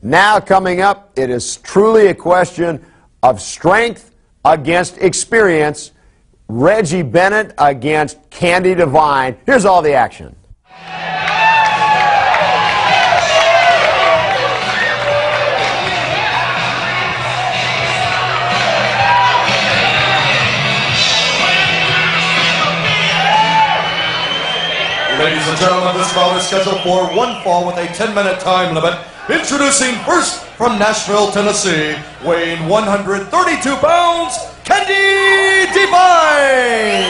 Now coming up, it is truly a question of strength against experience. Reggie Bennett against Candi Devine. Here's all the action. Ladies and gentlemen, this bout is scheduled for one fall with a 10-minute time limit. Introducing first from Nashville, Tennessee, weighing 132 pounds, Candi Devine.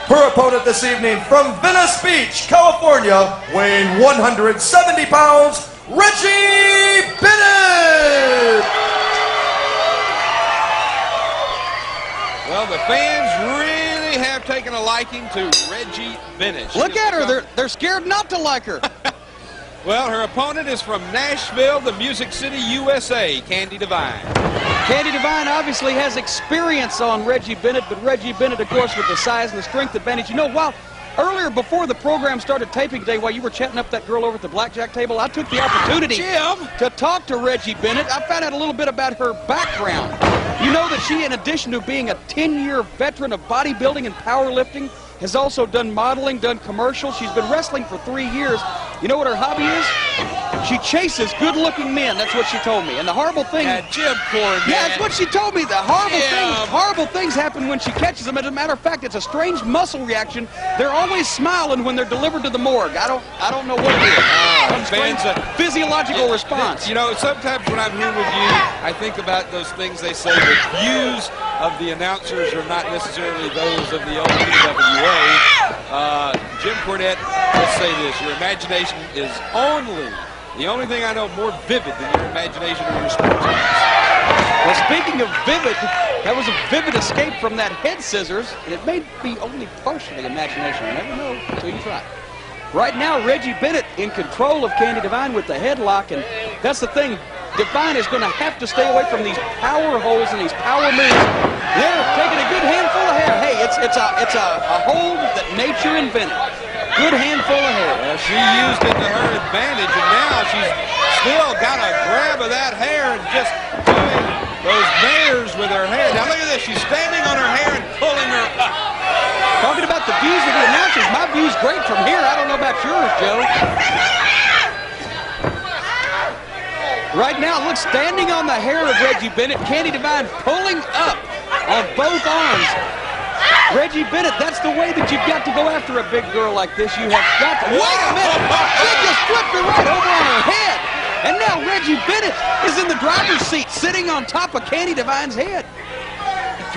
Her opponent this evening from Venice Beach, California, weighing 170 pounds, Reggie Bennett. Well, the fans really have taken a liking to Reggie Bennett. Look at her. They're scared not to like her. Well, her opponent is from Nashville, the Music City, USA, Candi Devine. Candi Devine obviously has experience on Reggie Bennett, but Reggie Bennett, of course, with the size and the strength advantage. You know, while earlier, before the program started taping today, while you were chatting up that girl over at the blackjack table, I took the opportunity to talk to Reggie Bennett. I found out a little bit about her background. You know that she, in addition to being a 10-year veteran of bodybuilding and powerlifting, has also done modeling, done commercials. She's been wrestling for 3 years. You know what her hobby is? She chases good-looking men. That's what she told me. And the horrible thing... Jim Cornette. Yeah, that's what she told me. The horrible things happen when she catches them. As a matter of fact, it's a strange muscle reaction. They're always smiling when they're delivered to the morgue. I don't know what it is. Some strange physiological response. You know, sometimes when I'm here with you, I think about those things they say. The views of the announcers are not necessarily those of the old NWA. Jim Cornette, let's say this, your imagination is the only thing I know more vivid than your imagination or your sports. Well, speaking of vivid, that was a vivid escape from that head scissors, and it may be only partially imagination. You never know until you try. Right now, Reggie Bennett in control of Candi Devine with the headlock, and that's the thing. Devine is going to have to stay away from these power holds and these power moves. They're taking a good handful of hair. Hey, it's a hold that nature invented. Good handful of hair. Well, she used it to her advantage, and now she's still got a grab of that hair and just doing those mares with her hair. Now look at this. She's standing on her hair and pulling her up. Talking about the views of the announcers, my view's great from here. I don't know about yours, Joe. Right now, look, standing on the hair of Reggie Bennett, Candi Devine pulling up on both arms. Reggie Bennett, that's the way that you've got to go after a big girl like this. You have got to... Wait a minute! She just flipped her right over on her head. And now Reggie Bennett is in the driver's seat, sitting on top of Candi Devine's head.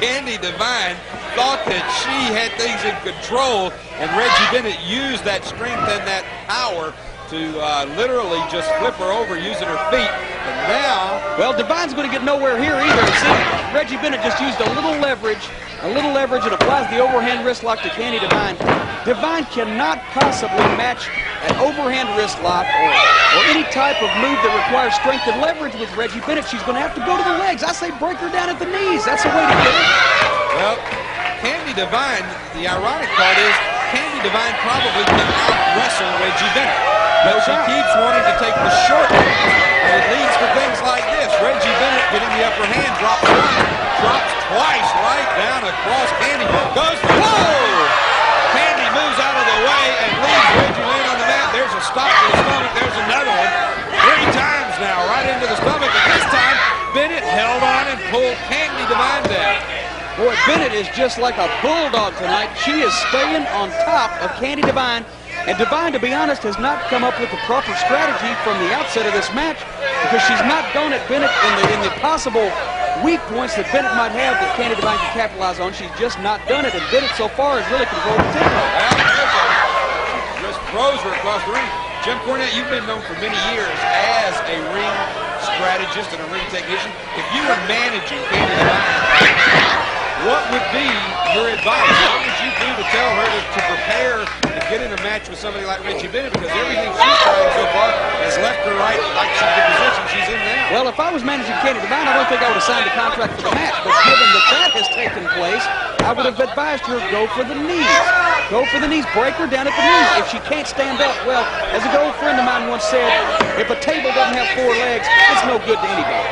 Candi Devine thought that she had things in control, and Reggie Bennett used that strength and that power to literally just flip her over using her feet. And now... Well, Devine's going to get nowhere here either. See, Reggie Bennett just used a little leverage, and applies the overhand wrist lock to Candi Devine. Devine cannot possibly match an overhand wrist lock or any type of move that requires strength and leverage with Reggie Bennett. She's going to have to go to the legs. I say break her down at the knees. That's the way to get her. Well, Candi Devine, the ironic part is Candi Devine probably can out-wrestle Reggie Bennett. But she keeps wanting to take the short route, and it leads to things like this. Reggie Bennett getting the upper hand, drops twice right down across Candi. Goes, whoa! Candi moves out of the way and leaves Reggie laying on the mat. There's a stop to the stomach. There's another one. 3 times now, right into the stomach. And this time, Bennett held on and pulled Candi Devine down. Boy, Bennett is just like a bulldog tonight. She is staying on top of Candi Devine. And Devine, to be honest, has not come up with the proper strategy from the outset of this match, because she's not gone at Bennett in the possible weak points that Bennett might have that Candi Devine can capitalize on. She's just not done it, and Bennett so far has really controlled the tempo. Well, just throws her across the ring. Jim Cornette, you've been known for many years as a ring strategist and a ring technician. If you were managing Candi Devine, what would be your advice? What would you do to tell her to prepare and get in a match with somebody like Reggie Bennett? Because everything she's trying so far has left her right like she's the position she's in now. Well, if I was managing Candi Devine, I don't think I would have signed a contract for the match. But given that has taken place, I would have advised her to go for the knees. Go for the knees. Break her down at the knees. If she can't stand up, well, as a good old friend of mine once said, if a table doesn't have 4 legs, it's no good to anybody.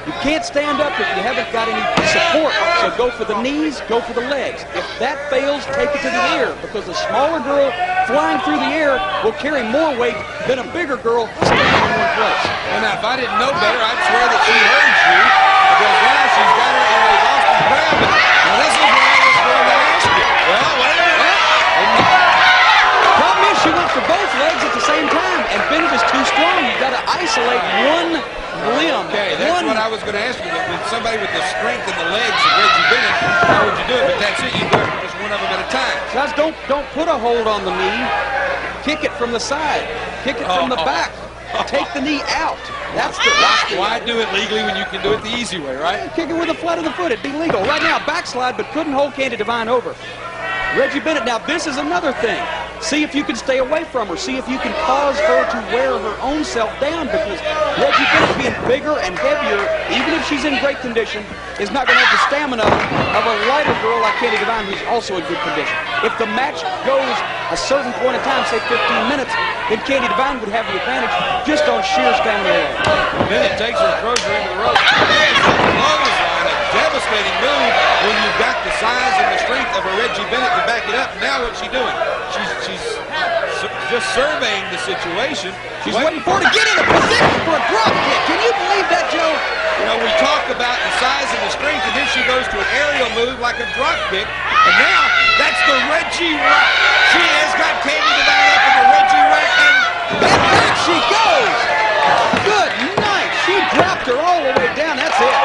You can't stand up if you haven't got any support. So go for the knees, go for the legs. If that fails, take it to the ear, because a smaller girl flying through the air will carry more weight than a bigger girl standing in one place. Well, now, if I didn't know better, I'd swear that she heard you, because now she's got her in a Boston Crab. Now, this is what I was going to ask you. Well, wait a minute. Problem is, she went for both legs at the same time, and Bennett is too strong. You've got to isolate one limb. Okay, that's what I was going to ask you. With somebody with the strength in the legs of Reggie Bennett, how would you do it? But that's it. You do it just one of them at a time. Guys, don't put a hold on the knee. Kick it from the side. Kick it from the back. Take the knee out. That's the Why do it legally when you can do it the easy way, right? Kick it with the flat of the foot. It'd be legal. Right now, backslide, but couldn't hold Candi Devine over. Reggie Bennett, now this is another thing. See if you can stay away from her. See if you can cause her to wear her own self down, because Reggie Bennett, being bigger and heavier, even if she's in great condition, is not going to have the stamina of a lighter girl like Candi Devine, who's also in good condition. If the match goes a certain point in time, say 15 minutes, then Candi Devine would have the advantage just on sheer stamina alone. Bennett takes her and throws her into the rope. Clothesline, a devastating move when you've got the size and the strength of a Reggie Bennett to back it up. Now what's she doing? She's just surveying the situation. She's waiting for her to get in a position for a drop kick. Can you believe that, Joe? You know, we talk about the size and the strength, and then she goes to an aerial move like a drop kick, and now that's the Reggie rack. She has got Candi Devine up in the Reggie rack, and back she goes. Good night. She dropped her all the way down. That's it.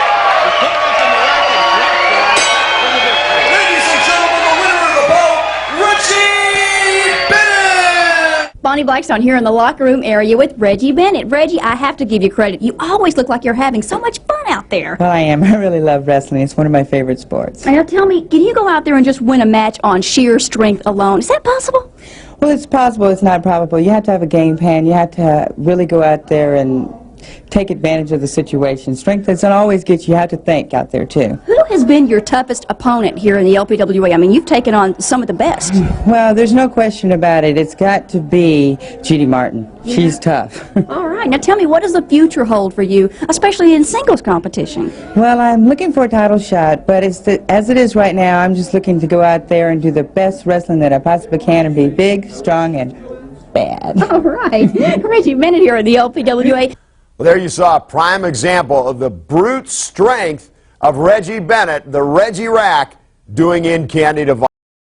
she put her up in the rack and dropped her for the victory. Ladies and gentlemen, the winner of the bout, Reggie Bennett! Bonnie Blackstone here in the locker room area with Reggie Bennett. Reggie, I have to give you credit. You always look like you're having so much fun out there. Well, I am. I really love wrestling. It's one of my favorite sports. Now tell me, can you go out there and just win a match on sheer strength alone? Is that possible? Well, it's possible. It's not probable. You have to have a game plan. You have to really go out there and take advantage of the situation. Strength doesn't always get you. You have to think out there, too. Who has been your toughest opponent here in the LPWA? I mean, you've taken on some of the best. Well, there's no question about it. It's got to be Judy Martin. Yeah. She's tough. All right. Now tell me, what does the future hold for you, especially in singles competition? Well, I'm looking for a title shot, but as it is right now, I'm just looking to go out there and do the best wrestling that I possibly can and be big, strong, and bad. All right. Reggie Bennett here in the LPWA. Well, there you saw a prime example of the brute strength of Reggie Bennett, the Reggie Rack, doing in Candi Devine.